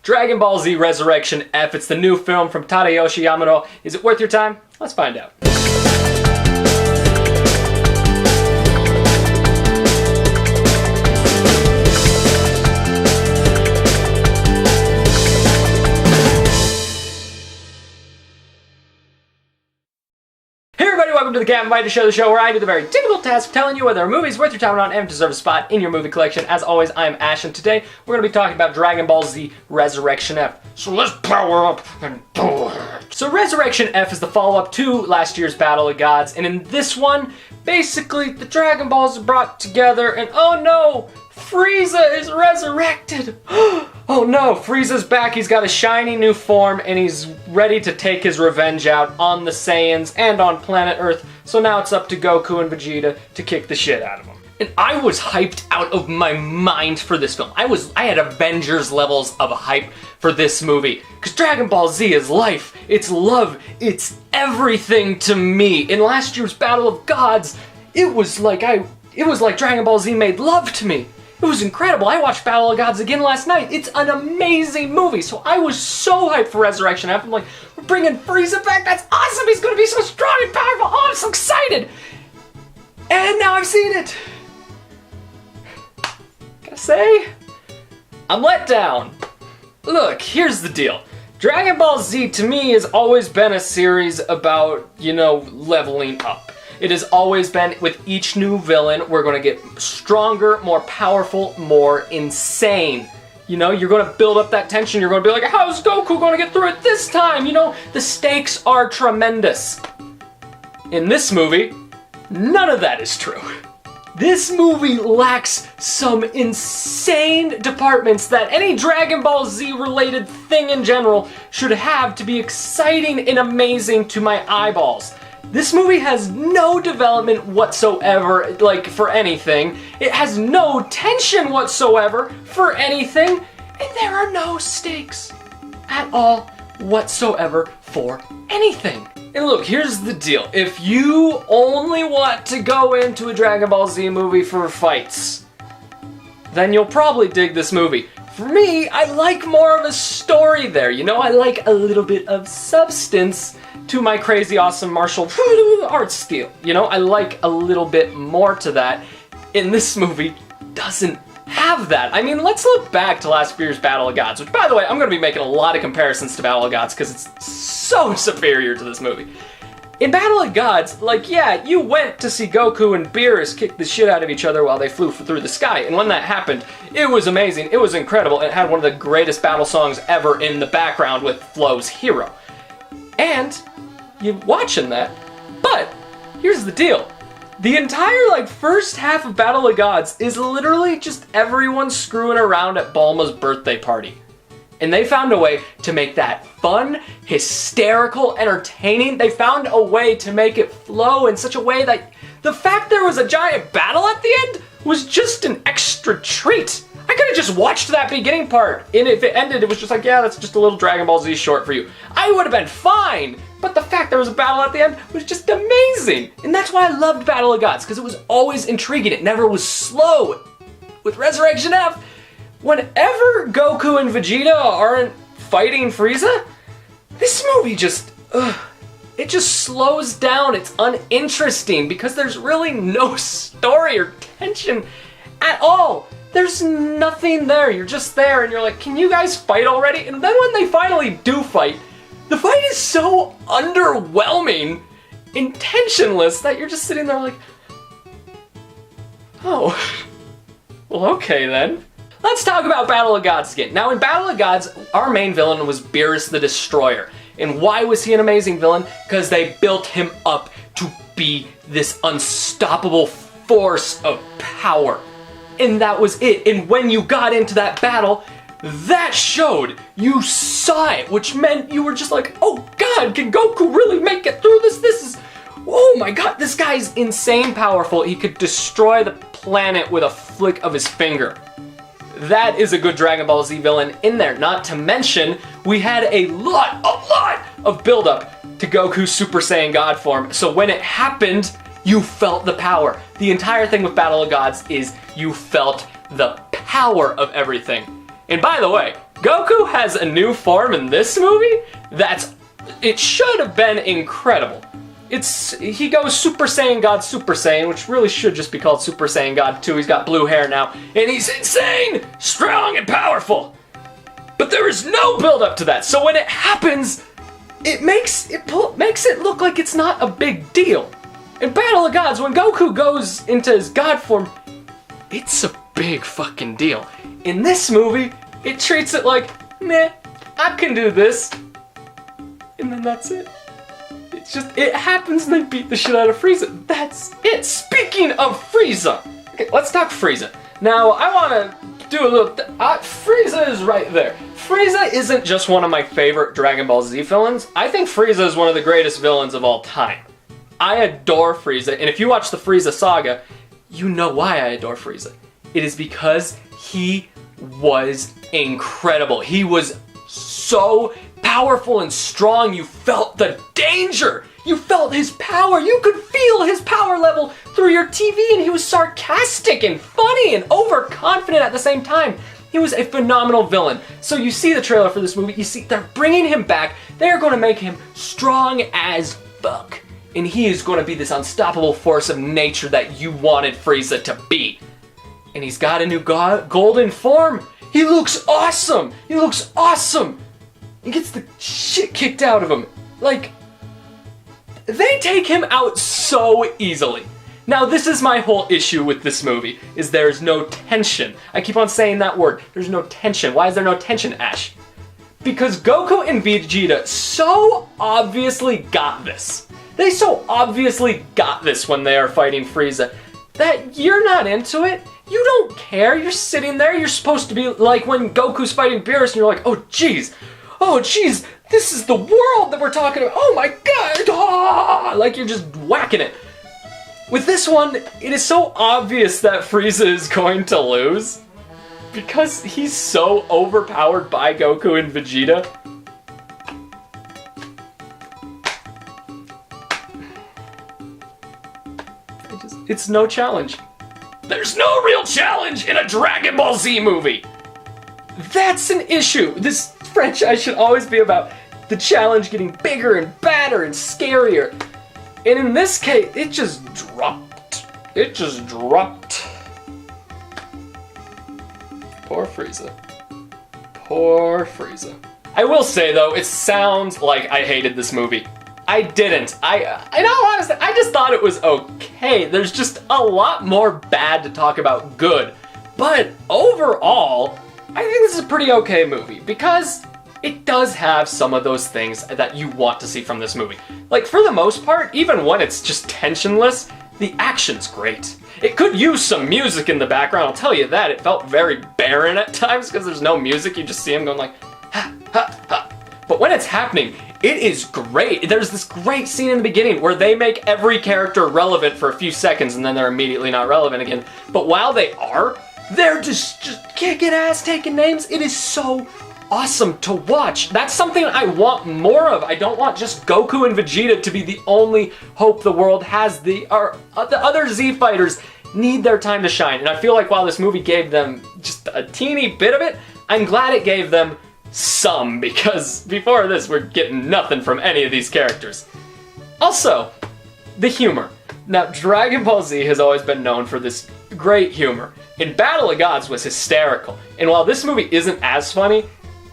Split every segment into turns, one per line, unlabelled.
Dragon Ball Z Resurrection F. It's the new film from Tadayoshi Yamano. Is it worth your time? Let's find out. Welcome to the Captain Bite Show, the show where I do the very typical task of telling you whether a movie is worth your time or not and deserves a spot in your movie collection. As always, I am Ash, and today we're going to be talking about Dragon Ball Z Resurrection F. So let's power up and do it! So Resurrection F is the follow-up to last year's Battle of Gods, and in this one, basically the Dragon Balls are brought together and oh no! Frieza is resurrected! Oh no, Frieza's back, he's got a shiny new form, and he's ready to take his revenge out on the Saiyans and on planet Earth, so now it's up to Goku and Vegeta to kick the shit out of him. And I was hyped out of my mind for this film. I had Avengers levels of hype for this movie, because Dragon Ball Z is life, it's love, it's everything to me. In last year's Battle of Gods, it was like Dragon Ball Z made love to me. It was incredible. I watched Battle of Gods again last night. It's an amazing movie. So I was so hyped for Resurrection F. I'm like, we're bringing Frieza back. That's awesome. He's going to be so strong and powerful. Oh, I'm so excited. And now I've seen it. Gotta say, I'm let down. Look, here's the deal. Dragon Ball Z to me has always been a series about, leveling up. It has always been, with each new villain, we're going to get stronger, more powerful, more insane. You're going to build up that tension. You're going to be like, how's Goku going to get through it this time? The stakes are tremendous. In this movie, none of that is true. This movie lacks some insane departments that any Dragon Ball Z related thing in general should have to be exciting and amazing to my eyeballs. This movie has no development whatsoever, for anything. It has no tension whatsoever for anything. And there are no stakes at all whatsoever for anything. And look, here's the deal. If you only want to go into a Dragon Ball Z movie for fights, then you'll probably dig this movie. For me, I like more of a story there. I like a little bit of substance to my crazy awesome martial arts style. I like a little bit more to that. And this movie doesn't have that. I mean, let's look back to last year's Battle of Gods, which, by the way, I'm going to be making a lot of comparisons to Battle of Gods because it's so superior to this movie. In Battle of Gods, you went to see Goku and Beerus kick the shit out of each other while they flew through the sky. And when that happened, it was amazing, it was incredible, and it had one of the greatest battle songs ever in the background with Flow's Hero. And you're watching that, but here's the deal. The entire first half of Battle of Gods is literally just everyone screwing around at Bulma's birthday party. And they found a way to make that fun, hysterical, entertaining. They found a way to make it flow in such a way that the fact there was a giant battle at the end was just an extra treat. I could have just watched that beginning part, and if it ended, it was just like, yeah, that's just a little Dragon Ball Z short for you. I would have been fine, but the fact there was a battle at the end was just amazing. And that's why I loved Battle of Gods, because it was always intriguing. It never was slow. With Resurrection F, whenever Goku and Vegeta aren't fighting Frieza, this movie it just slows down. It's uninteresting because there's really no story or tension at all. There's nothing there. You're just there and you're like, can you guys fight already? And then when they finally do fight, the fight is so underwhelming and tensionless that you're just sitting there like, oh, well, okay then. Let's talk about Battle of Gods again. Now, in Battle of Gods, our main villain was Beerus the Destroyer. And why was he an amazing villain? Because they built him up to be this unstoppable force of power. And that was it. And when you got into that battle, that showed. You saw it, which meant you were just like, oh God, can Goku really make it through this? This is, oh my God, this guy's insane powerful. He could destroy the planet with a flick of his finger. That is a good Dragon Ball Z villain in there. Not to mention, we had a lot of buildup to Goku's Super Saiyan God form. So when it happened, you felt the power. The entire thing with Battle of Gods is you felt the power of everything. And by the way, Goku has a new form in this movie it should have been incredible. He goes Super Saiyan God Super Saiyan, which really should just be called Super Saiyan God 2. He's got blue hair now, and he's insane, strong, and powerful. But there is no build up to that. So when it happens, it makes it look like it's not a big deal. In Battle of Gods, when Goku goes into his God form, it's a big fucking deal. In this movie, it treats it like, meh, I can do this. And then that's it. It happens and they beat the shit out of Frieza. That's it. Speaking of Frieza. Okay, let's talk Frieza. Now, I want to do a little... Frieza is right there. Frieza isn't just one of my favorite Dragon Ball Z villains. I think Frieza is one of the greatest villains of all time. I adore Frieza, and if you watch the Frieza saga, you know why I adore Frieza. It is because he was incredible. He was so powerful and strong. You felt the danger. You felt his power. You could feel his power level through your TV, and he was sarcastic and funny and overconfident at the same time. He was a phenomenal villain. So you see the trailer for this movie, you see they're bringing him back. They're going to make him strong as fuck. And he is going to be this unstoppable force of nature that you wanted Frieza to be. And he's got a new golden form. He looks awesome. He looks awesome. He gets the shit kicked out of him. Like, they take him out so easily. Now, this is my whole issue with this movie, is there's no tension. I keep on saying that word. There's no tension. Why is there no tension, Ash? Because Goku and Vegeta so obviously got this. They so obviously got this when they are fighting Frieza that you're not into it. You don't care. You're sitting there. You're supposed to be like when Goku's fighting Beerus and you're like, oh geez, this is the world that we're talking about. Oh my god, ah! Like you're just whacking it. With this one, it is so obvious that Frieza is going to lose because he's so overpowered by Goku and Vegeta. It's no challenge. There's no real challenge in a Dragon Ball Z movie. That's an issue. This franchise should always be about the challenge getting bigger and badder and scarier. And in this case, it just dropped. It just dropped. Poor Frieza. Poor Frieza. I will say though, it sounds like I hated this movie. I didn't. I know, honestly, I just thought it was okay. There's just a lot more bad to talk about good. But overall, I think this is a pretty okay movie because it does have some of those things that you want to see from this movie. Like, for the most part, even when it's just tensionless, the action's great. It could use some music in the background, I'll tell you that. It felt very barren at times because there's no music. You just see him going like, ha, ha, ha. But when it's happening, it is great. There's this great scene in the beginning where they make every character relevant for a few seconds and then they're immediately not relevant again. But while they are, they're just kicking ass, taking names. It is so awesome to watch. That's something I want more of. I don't want just Goku and Vegeta to be the only hope the world has. The other Z fighters need their time to shine. And I feel like while this movie gave them just a teeny bit of it, I'm glad it gave them some, because before this we're getting nothing from any of these characters. Also, the humor. Now, Dragon Ball Z has always been known for this great humor. In Battle of Gods was hysterical, and while this movie isn't as funny,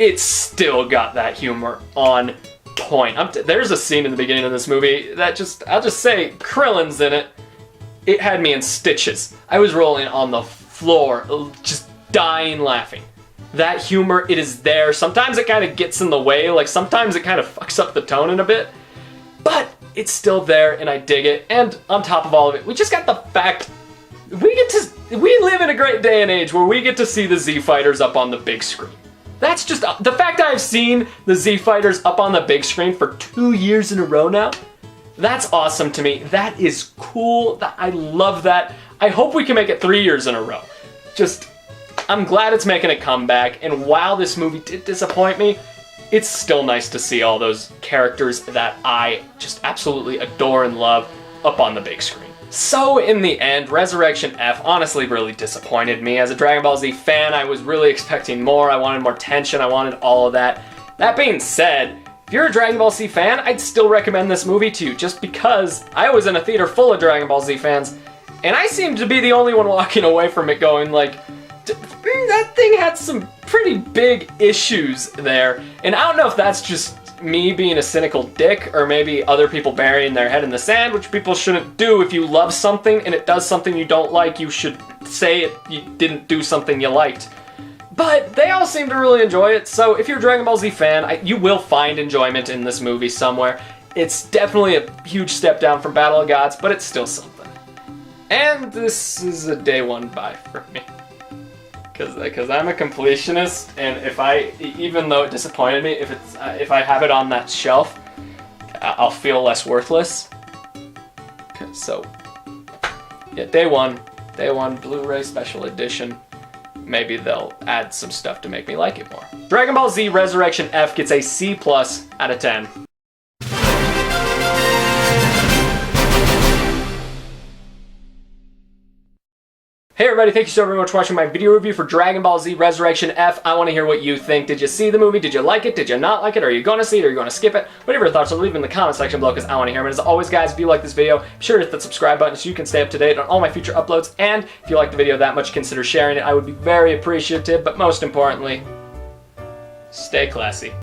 it's still got that humor on point. There's a scene in the beginning of this movie that I'll just say, Krillin's in it. It had me in stitches. I was rolling on the floor, just dying laughing. That humor, it is there. Sometimes it kind of gets in the way, like sometimes it kind of fucks up the tone in a bit, but it's still there and I dig it. And on top of all of it, we just got the fact we live in a great day and age where we get to see the Z Fighters up on the big screen. That's just, the fact I've seen the Z Fighters up on the big screen for 2 years in a row now, that's awesome to me. That is cool. I love that. I hope we can make it 3 years in a row. I'm glad it's making a comeback, and while this movie did disappoint me, it's still nice to see all those characters that I just absolutely adore and love up on the big screen. So in the end, Resurrection F honestly really disappointed me. As a Dragon Ball Z fan, I was really expecting more. I wanted more tension, I wanted all of that. That being said, if you're a Dragon Ball Z fan, I'd still recommend this movie to you, just because I was in a theater full of Dragon Ball Z fans, and I seemed to be the only one walking away from it going like, that thing had some pretty big issues there. And I don't know if that's just me being a cynical dick, or maybe other people burying their head in the sand, which people shouldn't do. If you love something and it does something you don't like, you should say you didn't do something you liked. But they all seem to really enjoy it, so if you're a Dragon Ball Z fan, you will find enjoyment in this movie somewhere. It's definitely a huge step down from Battle of Gods, but it's still something. And this is a day one buy for me. Because I'm a completionist, and even though it disappointed me, if I have it on that shelf, I'll feel less worthless. So, yeah, day one, Blu-ray special edition. Maybe they'll add some stuff to make me like it more. Dragon Ball Z Resurrection F gets a C+ out of 10. Hey everybody, thank you so very much for watching my video review for Dragon Ball Z Resurrection F. I want to hear what you think. Did you see the movie? Did you like it? Did you not like it? Are you going to see it? Are you going to skip it? Whatever your thoughts are, leave them in the comment section below because I want to hear them. And as always guys, if you like this video, be sure to hit that subscribe button so you can stay up to date on all my future uploads. And if you like the video that much, consider sharing it. I would be very appreciative, but most importantly, stay classy.